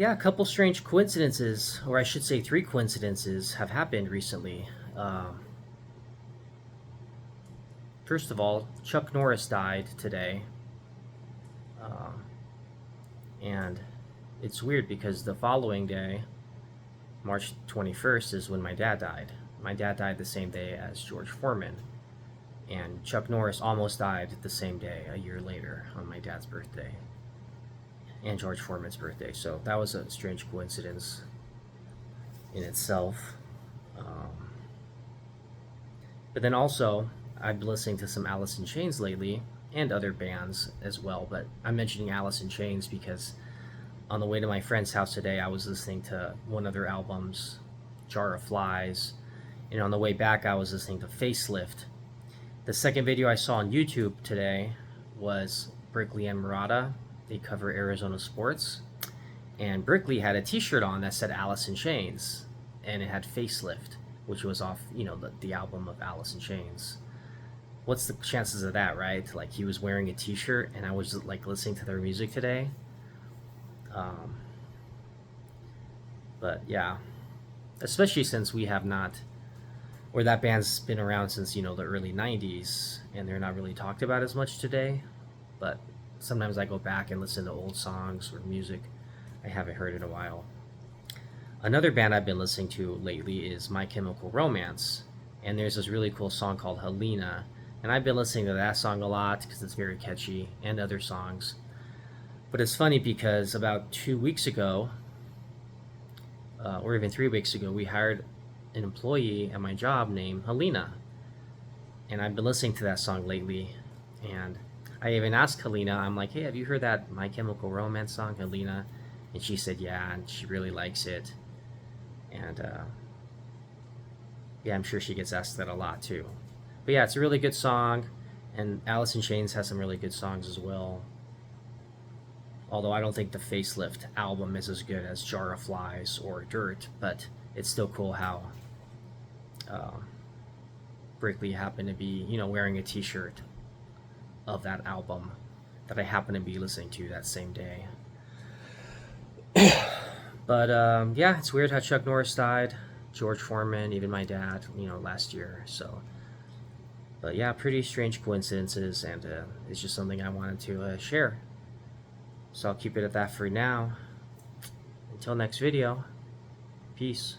Yeah, a couple strange coincidences, or I should say three coincidences, have happened recently. First of all, Chuck Norris died today. Um, and it's weird because the following day, March 21st, is when my dad died. My dad died the same day as George Foreman. And Chuck Norris almost died the same day, a year later, on my dad's birthday and George Foreman's birthday. So that was a strange coincidence in itself. Um, but then also, I've been listening to some Alice in Chains lately and other bands as well. But I'm mentioning Alice in Chains because on the way to my friend's house today, I was listening to one of their albums, Jar of Flies. And on the way back, I was listening to Facelift. The second video I saw on YouTube today was Brickley and Murata. They cover Arizona sports. And Brickley had a t-shirt on that said Alice in Chains. And it had Facelift, which was off, the album of Alice in Chains. What's the chances of that, right? Like, he was wearing a t-shirt and I was like listening to their music today. Um, but yeah, especially since we have not, or that band's been around since, the early 90s and they're not really talked about as much today. But sometimes I go back and listen to old songs or music I haven't heard in a while. Another band I've been listening to lately is My Chemical Romance, and there's this really cool song called Helena, and I've been listening to that song a lot because it's very catchy, and other songs. But it's funny because about 2 weeks ago, or even 3 weeks ago, we hired an employee at my job named Helena, and I've been listening to that song lately, and I even asked Helena, I'm like, hey, have you heard that My Chemical Romance song, Helena? And she said, yeah, and she really likes it. And yeah, I'm sure she gets asked that a lot too. But yeah, it's a really good song, and Alice in Chains has some really good songs as well. Although I don't think the Facelift album is as good as Jar of Flies or Dirt, but it's still cool how Brickley happened to be, wearing a t-shirt of that album that I happened to be listening to that same day. But yeah, it's weird how Chuck Norris died, George Foreman, even my dad, last year. So, but yeah, pretty strange coincidences, and it's just something I wanted to share. So I'll keep it at that for now. Until next video, peace.